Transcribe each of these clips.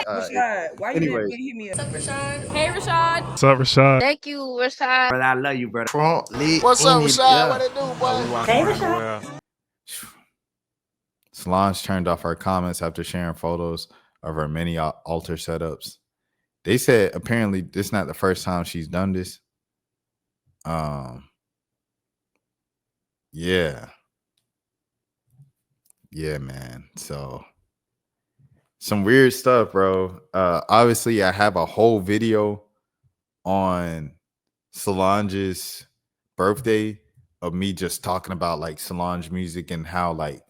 Rashad, why you didn't Anyways, hit me up? What's up, Rashad? Hey, Rashad. What's up, Rashad? Thank you, Rashad. brother, I love you, brother. What's up, Rashad? What it do, boy? Hey, Rashad. Solange turned off her comments after sharing photos of her many altar setups. They said apparently this is not the first time she's done this. Yeah. Yeah, man. So some weird stuff, bro. Obviously, I have a whole video on Solange's birthday of me just talking about like Solange music and how like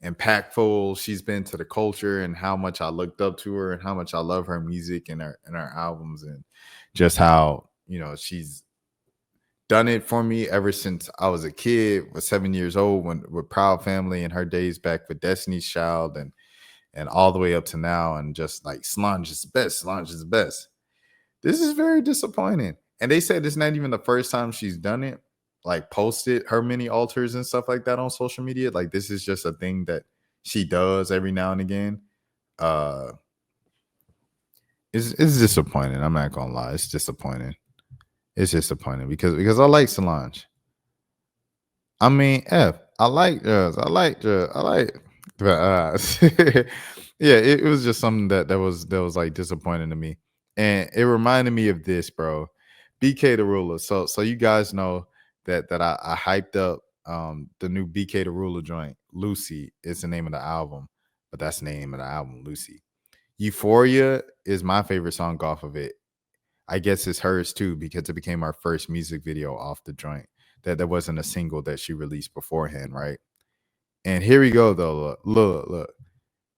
impactful she's been to the culture and how much I looked up to her and how much I love her music and her albums and just how, she's done it for me ever since I was a kid, was 7 years old when with Proud Family and her days back with Destiny's Child and all the way up to now, and just like Solange is the best. Solange is the best. This is very disappointing. And they said it's not even the first time she's done it, like posted her mini altars and stuff like that on social media. Like this is just a thing that she does every now and again. It's disappointing. I'm not gonna lie, it's disappointing. It's disappointing because I like Solange. I mean, I like jazz. I like, but yeah, it was just something that was like disappointing to me, and it reminded me of this, bro. BK the Ruler. So you guys know that I hyped up the new BK the Ruler joint. Lucy is the name of the album, but that's the name of the album, Lucy. Euphoria is my favorite song off of it. I guess it's hers too because it became our first music video off the joint. That there wasn't a single that she released beforehand, right? And here we go though. Look.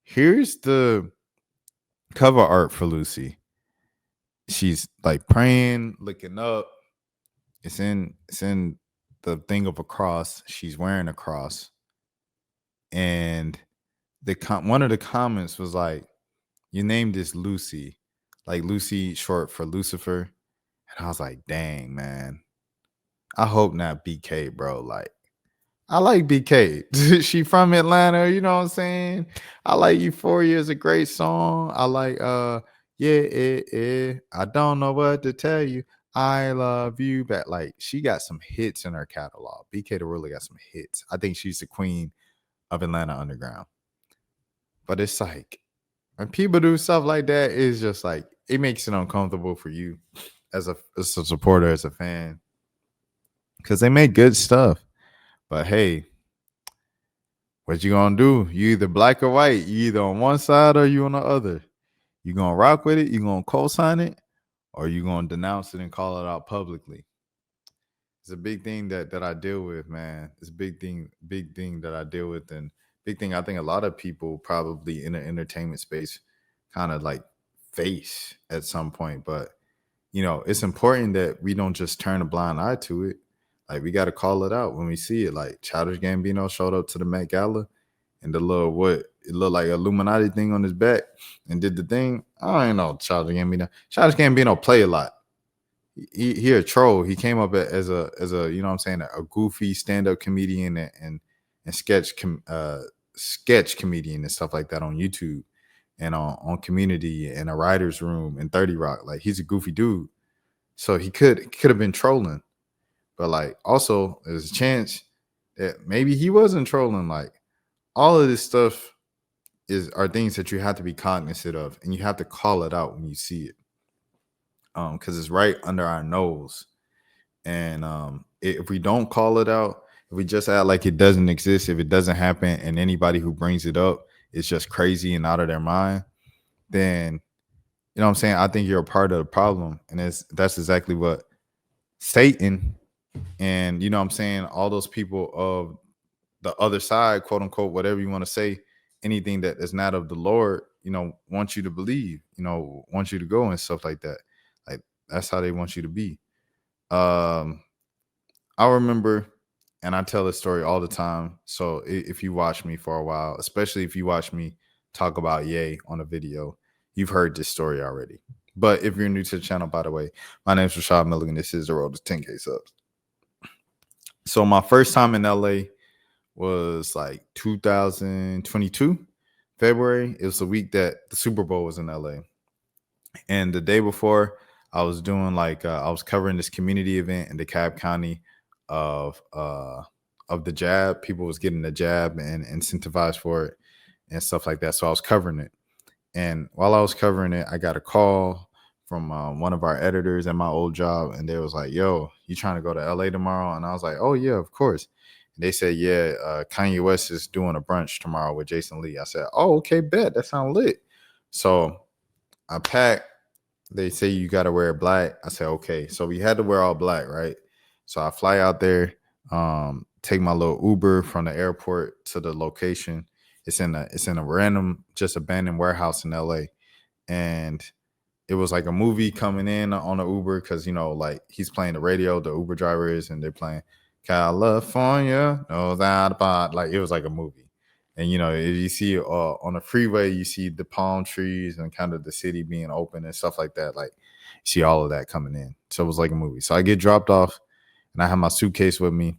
Here's the cover art for Lucy. She's like praying, looking up. It's in the thing of a cross. She's wearing a cross. And one of the comments was like, "You named this Lucy." Like Lucy short for Lucifer. And I was like, dang, man. I hope not BK, bro. Like, I like BK. She from Atlanta, you know what I'm saying? I like Euphoria is a great song. I like yeah. I don't know what to tell you. I love you. But like she got some hits in her catalog. BK the Ruler got some hits. I think she's the queen of Atlanta Underground. But it's like when people do stuff like that, it's just like it makes it uncomfortable for you as a supporter, as a fan. Because they make good stuff. But hey, what you gonna do? You either black or white. You either on one side or you on the other. You gonna rock with it, you gonna co-sign it, or you gonna denounce it and call it out publicly. It's a big thing that I deal with, man. It's a big thing that I deal with, and big thing I think a lot of people probably in the entertainment space kind of like face at some point. But it's important that we don't just turn a blind eye to it. Like we got to call it out when we see it. Like Childish Gambino showed up to the Met Gala and the little it looked like Illuminati thing on his back and did the thing. I don't know Childish Gambino. Childish Gambino play a lot. He a troll. He came up as a you know what I'm saying, a goofy stand-up comedian and sketch comedian and stuff like that on YouTube and on Community and a writer's room and 30 Rock. Like he's a goofy dude. So he could have been trolling. But like also there's a chance that maybe he wasn't trolling. Like all of this stuff are things that you have to be cognizant of and you have to call it out when you see it. Because it's right under our nose. And if we don't call it out, if we just act like it doesn't exist, if it doesn't happen, and anybody who brings it up is just crazy and out of their mind, then you know what I'm saying, I think you're a part of the problem. And that's exactly what Satan and, you know what I'm saying, all those people of the other side, quote unquote, whatever you want to say, anything that is not of the Lord, want you to believe, want you to go and stuff like that. Like that's how they want you to be. I remember, and I tell this story all the time. So if you watch me for a while, especially if you watch me talk about Ye on a video, you've heard this story already. But if you're new to the channel, by the way, my name is Rashad Milligan. This is the road to 10K subs. So my first time in LA was like 2022, February. It was the week that the Super Bowl was in LA. And the day before, I was doing like I was covering this community event in DeKalb County of the jab. People was getting the jab and incentivized for it and stuff like that. So I was covering it. And while I was covering it, I got a call from one of our editors at my old job, and they was like, "Yo, you trying to go to LA tomorrow?" And I was like, "Oh yeah, of course." And they said, "Yeah, Kanye West is doing a brunch tomorrow with Jason Lee." I said, "Oh, okay, bet, that sounds lit." So I packed. They say you got to wear black. I said, okay. So we had to wear all black, right? So I fly out there, take my little Uber from the airport to the location. It's in a random, just abandoned warehouse in LA. And it was like a movie coming in on the Uber because, like he's playing the radio, the Uber driver is, and they're playing California, no that about, like it was like a movie. And, if you see on the freeway, you see the palm trees and kind of the city being open and stuff like that. Like you see all of that coming in. So it was like a movie. So I get dropped off and I have my suitcase with me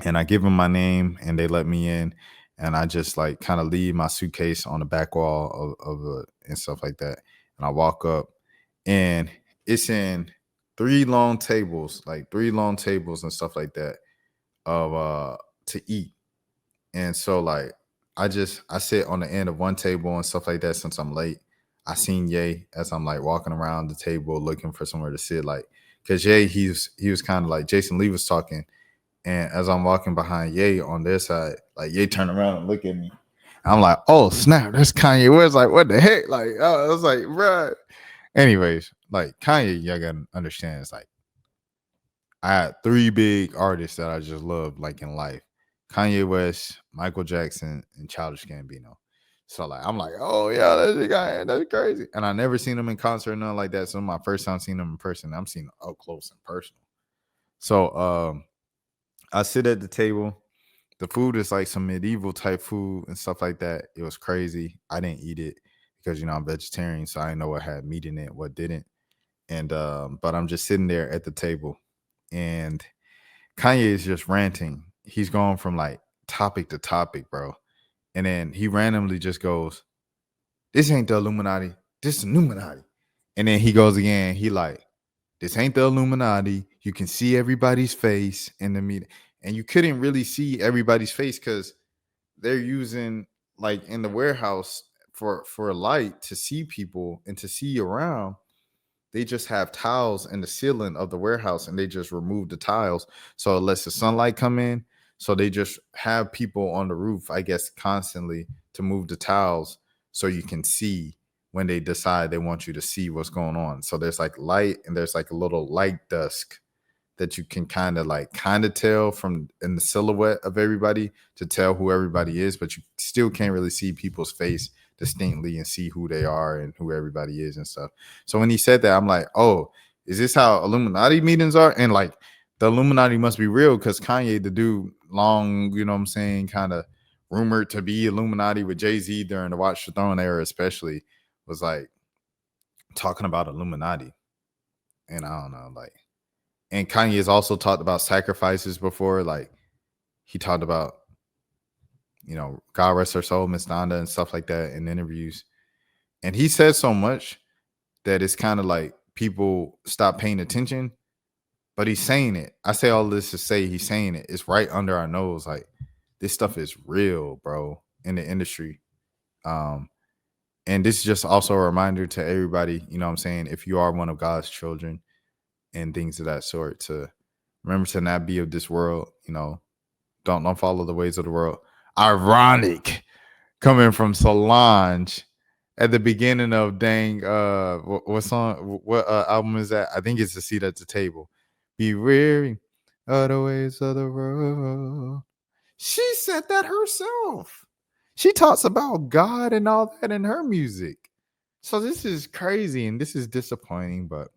and I give them my name and they let me in. And I just like kind of leave my suitcase on the back wall of and stuff like that. And I walk up and it's in three long tables and stuff like that of to eat. And so like I sit on the end of one table and stuff like that since I'm late. I seen Ye as I'm like walking around the table looking for somewhere to sit, like because Ye he was kind of like Jason Lee was talking, and as I'm walking behind Ye on their side, like Ye turned around and look at me. I'm like, oh snap, that's Kanye West. Like, what the heck? Like, I was like, bruh. Anyways, like Kanye, y'all gotta understand, it's like I had three big artists that I just love, like in life: Kanye West, Michael Jackson, and Childish Gambino. So like, I'm like, oh yeah, that's the guy. That's crazy. And I never seen him in concert, or nothing like that. So my first time seeing him in person, I'm seeing him up close and personal. So I sit at the table. The food is like some medieval type food and stuff like that. It was crazy. I didn't eat it because I'm vegetarian, so I didn't know what had meat in it, what didn't. And but I'm just sitting there at the table, and Kanye is just ranting. He's going from like topic to topic, bro. And then he randomly just goes, "This ain't the Illuminati. This is Illuminati." And then he goes again. He like, "This ain't the Illuminati. You can see everybody's face in the meeting." And you couldn't really see everybody's face because they're using like in the warehouse for light to see people and to see around. They just have tiles in the ceiling of the warehouse and they just remove the tiles so it lets the sunlight come in. So they just have people on the roof, I guess, constantly to move the tiles so you can see when they decide they want you to see what's going on. So there's like light and there's like a little light dusk that you can kind of tell from in the silhouette of everybody to tell who everybody is, but you still can't really see people's face distinctly and see who they are and who everybody is and stuff. So when he said that, I'm like, oh, is this how Illuminati meetings are? And like the Illuminati must be real because Kanye, the dude, long, you know what I'm saying, kind of rumored to be Illuminati with Jay-Z during the Watch the Throne era, especially, was like talking about Illuminati. And I don't know, like, and Kanye has also talked about sacrifices before. Like he talked about, God rest her soul, Miss Donda, and stuff like that in interviews. And he said so much that it's kind of like people stop paying attention, but he's saying it. I say all this to say he's saying it. It's right under our nose. Like this stuff is real, bro, in the industry. And this is just also a reminder to everybody, you know what I'm saying, if you are one of God's children and things of that sort, to remember to not be of this world, don't follow the ways of the world. Ironic coming from Solange at the beginning of what song, what album is that? I think it's A Seat at the Table. Be weary of the ways of the world. She said that herself. She talks about God and all that in her music. So this is crazy and this is disappointing, but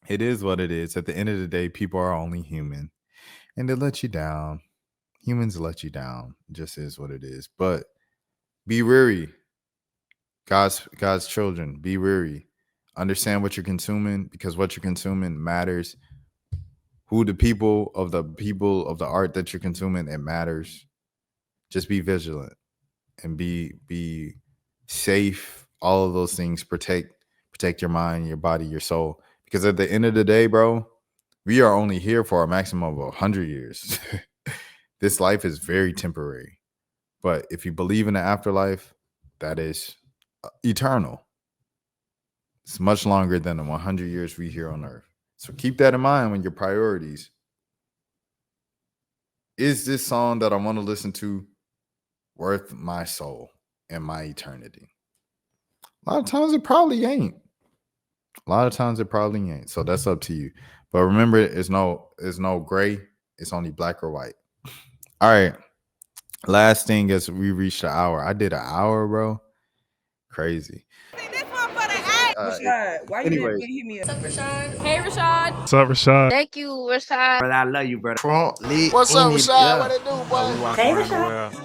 it is what it is. At the end of the day, people are only human and they let you down. Humans let you down. It just is what it is. But be weary. God's children, be weary. Understand what you're consuming because what you're consuming matters. Who the people of the art that you're consuming, it matters. Just be vigilant and be safe. All of those things. Protect protect your mind, your body, your soul. Because at the end of the day, bro, we are only here for a maximum of 100 years. This life is very temporary. But if you believe in the afterlife, that is eternal. It's much longer than the 100 years we here on earth. So keep that in mind when your priorities. Is this song that I want to listen to worth my soul and my eternity? A lot of times it probably ain't. So that's up to you. But remember, it's no gray. It's only black or white. All right. Last thing is we reached an hour. I did an hour, bro. Crazy. Rashad, why you didn't hit me up? What's up, Rashad? Hey, Rashad. What's up, Rashad? Thank you, Rashad. Brother, I love you, brother. What's up, Rashad? What it do, boy? Hey, Rashad.